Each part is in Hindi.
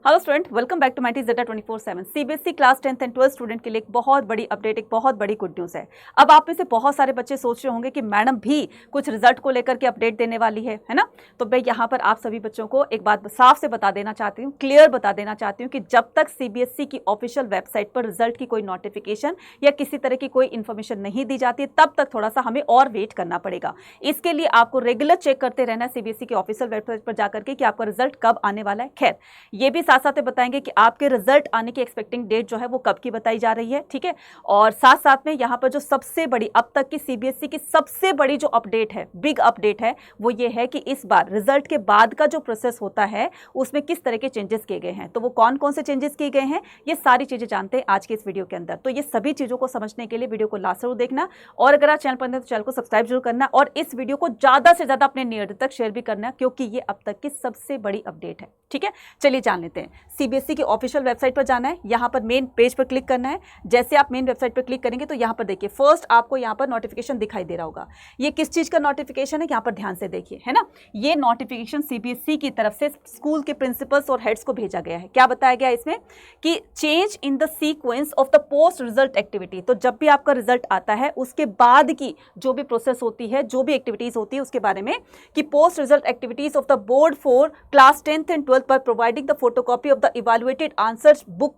Hello student, welcome back to Mighty Zeta 24/7। CBSE class 10th and 12th student के लिए एक बहुत बड़ी अपडेट, एक बहुत बड़ी गुड न्यूज़ है। अब आप में से बहुत सारे बच्चे सोच रहे होंगे कि मैडम भी कुछ रिजल्ट को लेकर के अपडेट देने वाली है ना। तो मैं यहाँ पर आप सभी बच्चों को एक बात साफ से बता देना चाहती हूँ, क्लियर बता देना चाहती हूँ कि जब तक सीबीएसई की ऑफिशियल वेबसाइट पर रिजल्ट की कोई नोटिफिकेशन या किसी तरह की कोई इन्फॉर्मेशन नहीं दी जाती है, तब तक थोड़ा सा हमें और वेट करना पड़ेगा। इसके लिए आपको रेगुलर चेक करते रहना है सीबीएसई की ऑफिशियल वेबसाइट पर जाकर के कि आपका रिजल्ट कब आने वाला है। खैर, ये भी साथ साथ बताएंगे कि आपके रिजल्ट आने की एक्सपेक्टिंग डेट जो है वो कब की बताई जा रही है, ठीक है। और साथ साथ में यहाँ पर जो सबसे बड़ी अब तक की सीबीएसई की सबसे बड़ी जो अपडेट है, बिग अपडेट है, वो ये है कि इस बार रिजल्ट के बाद का जो प्रोसेस होता है उसमें किस तरह के चेंजेस किए गए हैं। तो वो कौन कौन से चेंजेस किए गए हैं, ये सारी चीजें जानते हैं आज के इस वीडियो के अंदर। तो ये सभी चीजों को समझने के लिए वीडियो को लास्ट जरूर देखना, और अगर आप चैनल पर नए तो चैनल को सब्सक्राइब जरूर करना, और इस वीडियो को ज्यादा से ज्यादा अपने नियर तक शेयर भी करना, क्योंकि ये अब तक की सबसे बड़ी अपडेट है, ठीक है। चलिए जान लेते हैं। सीबीएसई की ऑफिशियल वेबसाइट पर जाना है, यहाँ पर मेन पेज पर क्लिक करना है। जैसे आप मेन वेबसाइट पर क्लिक करेंगे तो यहाँ पर देखिए फर्स्ट आपको यहाँ पर नोटिफिकेशन दिखाई दे रहा होगा। ये किस चीज का नोटिफिकेशन है, यहाँ पर ध्यान से देखिए, है ना। ये नोटिफिकेशन सीबीएसई की तरफ से स्कूल के प्रिंसिपल्स और हेड्स को भेजा गया है। क्या बताया गया है इसमें कि change in the sequence of the post result activity. तो जब भी आपका रिजल्ट आता है उसके बाद की जो भी प्रोसेस होती है, जो भी एक्टिविटीज होती है, उसके बारे में कि post result activities of the board for class 10th and 12th by providing the photocopy of the evaluated answers book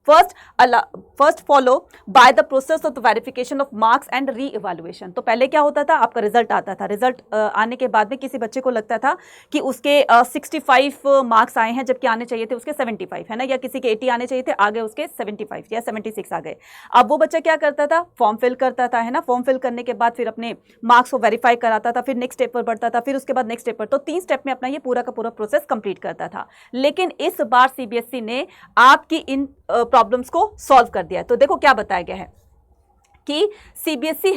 first follow by the process of the verification of marks and re-evaluation। तो पहले क्या होता था, आपका रिजल्ट आता था, रिजल्ट आने के बाद में किसी बच्चे को लगता था कि उसके 65 मार्क्स आए हैं जबकि आने चाहिए थे उसके 75, है ना, या किसी के 80 आने चाहिए थे, आ गए उसके 75 या 76 आ गए। अब वो बच्चा क्या करता था, फॉर्म फिल करता था, है ना। फॉर्म फिल करने के बाद फिर अपने मार्क्स को वेरीफाई कराता था, फिर नेक्स्ट स्टेप पर बढ़ता था, फिर उसके बाद नेक्स्ट स्टेप पर। तो 3 स्टेप में अपना ये पूरा का पूरा प्रोसेस कंप्लीट करता था। लेकिन इस बार सीबीएसई ने आपकी इन प्रॉब्लम्स को सॉल्व कर दिया है। तो देखो क्या बताया गया है कि CBSE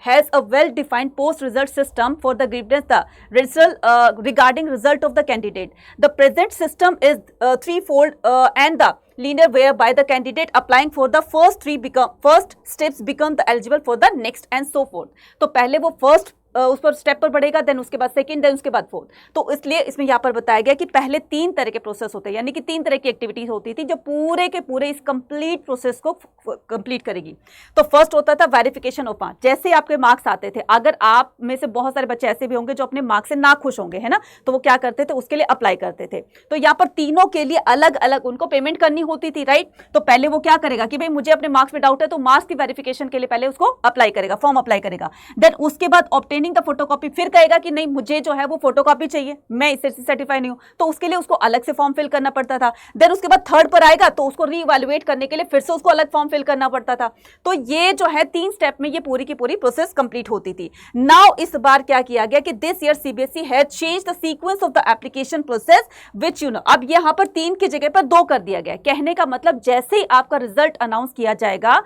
has a well defined post result system for the grievance the result regarding result of the candidate. The present system is three-fold and the linear whereby the candidate applying for the first steps become the eligible for the next and so forth। तो पहले वो फर्स्ट उस पर स्टेप पर बढ़ेगा, देन उसके बाद सेकंड, देन उसके बाद फोर्थ। तो इसलिए इसमें यहाँ पर बताया गया कि पहले 3 तरह के प्रोसेस होते हैं, यानी कि 3 तरह की एक्टिविटीज होती थी जो पूरे के पूरे इस कंप्लीट प्रोसेस को कंप्लीट करेगी। तो फर्स्ट होता था वेरिफिकेशन ऑफ मार्क्स। जैसे आपके मार्क्स आते थे, अगर आप में से बहुत सारे बच्चे ऐसे भी होंगे जो अपने मार्क्स से ना खुश होंगे, है ना, तो वो क्या करते थे, उसके लिए अप्लाई करते थे। तो यहाँ पर तीनों के लिए अलग अलग उनको पेमेंट करनी होती थी, राइट। तो पहले वो क्या करेगा कि भाई मुझे अपने मार्क्स में डाउट है, तो मार्क्स की वेरिफिकेशन के लिए पहले उसको अप्लाई करेगा, फॉर्म अप्लाई करेगा। देन उसके बाद ऑब्टेनिंग द फोटोकॉपी, फिर कहेगा कि नहीं मुझे जो है वो फोटोकॉपी चाहिए, मैं इससे सर्टिफाई नहीं हूं, तो उसके लिए उसको अलग से फॉर्म फिल करना पड़ता था। देन उसके बाद थर्ड पर आएगा तो उसको रीइवैल्यूएट करने के लिए फिर से उसको अलग फॉर्म फिल करना पड़ता था। तो ये जो है 3 स्टेप में ये पूरी की पूरी प्रोसेस कंप्लीट होती थी। नाउ इस बार क्या किया गया कि this year CBSE has changed the sequence of the application process which you know. अब यहां पर 3 की जगह पर 2 कर दिया गया। कहने का मतलब जैसे ही आपका रिजल्ट अनाउंस किया जाएगा,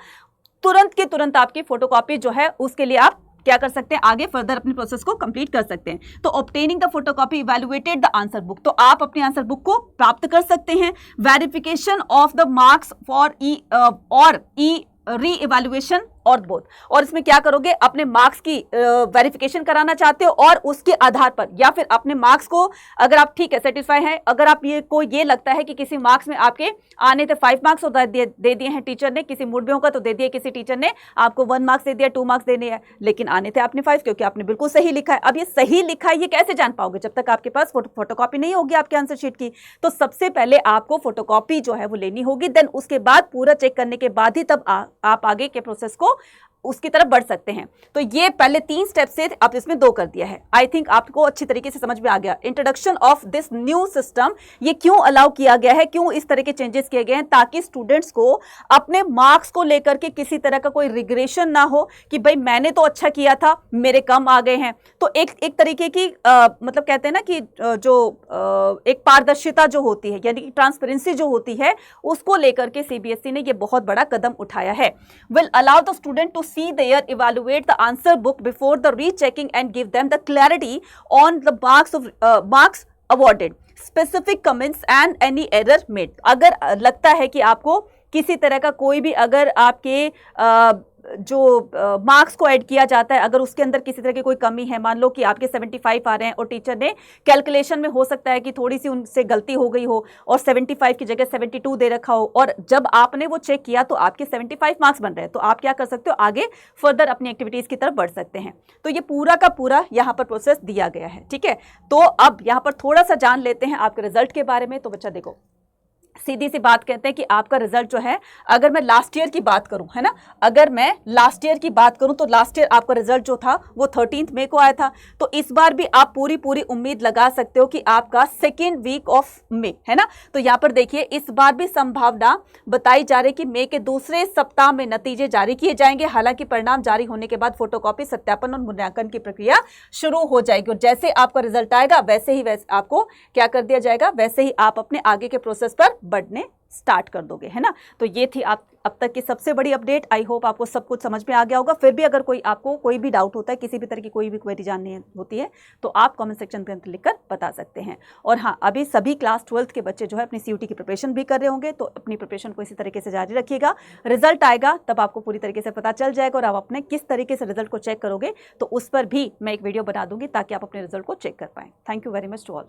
तुरंत के तुरंत आपकी फोटोकॉपी जो है उसके लिए आप क्या कर सकते हैं, आगे फर्दर अपनी प्रोसेस को कंप्लीट कर सकते हैं। तो obtaining the photocopy evaluated the answer book, तो आप अपनी आंसर बुक को प्राप्त कर सकते हैं। Verification of the marks for री इवैल्यूएशन और बोथ। और इसमें क्या करोगे, अपने मार्क्स की वेरिफिकेशन कराना चाहते हो और उसके आधार पर, या फिर अपने मार्क्स को अगर आप ठीक है सेटिस्फाई हैं, अगर आप ये लगता है कि किसी मार्क्स में आपके आने थे 5 मार्क्स और दे दिए हैं टीचर ने, किसी मूड में होगा तो दे दिए, किसी टीचर ने आपको 1 मार्क्स दे दिया, 2 मार्क्स देने हैं, लेकिन आने थे आपने 5 क्योंकि आपने बिल्कुल सही लिखा है। अब ये सही लिखा है ये कैसे जान पाओगे, जब तक आपके पास फोटोकॉपी नहीं होगी आपके आंसर शीट की। तो सबसे पहले आपको फोटोकॉपी जो है वो लेनी होगी, देन उसके बाद पूरा चेक करने के बाद ही तब आप आगे के प्रोसेस को उसकी तरफ बढ़ सकते हैं। तो ये पहले 3 स्टेप से अब इसमें 2 कर दिया है। आई थिंक आपको अच्छी तरीके से समझ में आ गया introduction of this new system. ये क्यों अलाउ किया गया है, क्यों इस तरह के चेंजेस किए गए हैं, ताकि स्टूडेंट्स को अपने मार्क्स को लेकर के किसी तरह का कोई रिग्रेशन ना हो कि भाई मैंने तो अच्छा किया था, मेरे कम आ गए हैं। तो एक तरीके की मतलब कहते हैं ना कि एक पारदर्शिता जो होती है, यानी कि ट्रांसपेरेंसी जो होती है, उसको लेकर के सीबीएसई ने ये बहुत बड़ा कदम उठाया है। Will allow the student to see there evaluate the answer book before the rechecking and give them the clarity on the marks awarded, specific comments and any error made। अगर लगता है कि आपको किसी तरह का कोई भी अगर आपके जो मार्क्स को ऐड किया जाता है, अगर उसके अंदर किसी तरह की कोई कमी है, मान लो कि आपके 75 आ रहे हैं और टीचर ने कैलकुलेशन में हो सकता है कि थोड़ी सी उनसे गलती हो गई हो और 75 की जगह 72 दे रखा हो, और जब आपने वो चेक किया तो आपके 75 मार्क्स बन रहे हैं, तो आप क्या कर सकते हो, आगे फर्दर अपनी एक्टिविटीज की तरफ बढ़ सकते हैं। तो ये पूरा का पूरा यहाँ पर प्रोसेस दिया गया है, ठीक है। तो अब यहाँ पर थोड़ा सा जान लेते हैं आपके रिजल्ट के बारे में। तो बच्चा देखो, सीधी सी बात कहते हैं कि आपका रिजल्ट जो है, अगर मैं लास्ट ईयर की बात करूं, है ना, अगर मैं लास्ट ईयर की बात करूं तो लास्ट ईयर आपका रिजल्ट जो था वो 13 मई को आया था। तो इस बार भी आप पूरी पूरी उम्मीद लगा सकते हो कि आपका सेकेंड वीक ऑफ मई, है ना। तो यहां पर देखिए, इस बार भी संभावना बताई जा रही कि मई के दूसरे सप्ताह में नतीजे जारी किए जाएंगे। हालांकि परिणाम जारी होने के बाद फोटोकॉपी, सत्यापन और मूल्यांकन की प्रक्रिया शुरू हो जाएगी, और जैसे आपका रिजल्ट आएगा वैसे ही आपको क्या कर दिया जाएगा, वैसे ही आप अपने आगे के प्रोसेस पर बढ़ने स्टार्ट कर दोगे, है ना। तो ये थी आप अब तक की सबसे बड़ी अपडेट। आई होप आपको सब कुछ समझ में आ गया होगा। फिर भी अगर आपको कोई भी डाउट होता है, किसी भी तरह की कोई भी क्वेरी जाननी होती है, तो आप कमेंट सेक्शन के अंदर लिखकर बता सकते हैं। और हाँ, अभी सभी क्लास 12th के बच्चे जो है अपनी CUT की प्रिपरेशन भी कर रहे होंगे, तो अपनी प्रिपरेशन को इसी तरीके से जारी रखिएगा। रिजल्ट आएगा तब आपको पूरी तरीके से पता चल जाएगा, और आप अपने किस तरीके से रिजल्ट को चेक करोगे तो उस पर भी मैं एक वीडियो बना दूंगी ताकि आप अपने रिजल्ट को चेक कर पाएं। Thank you very much to all.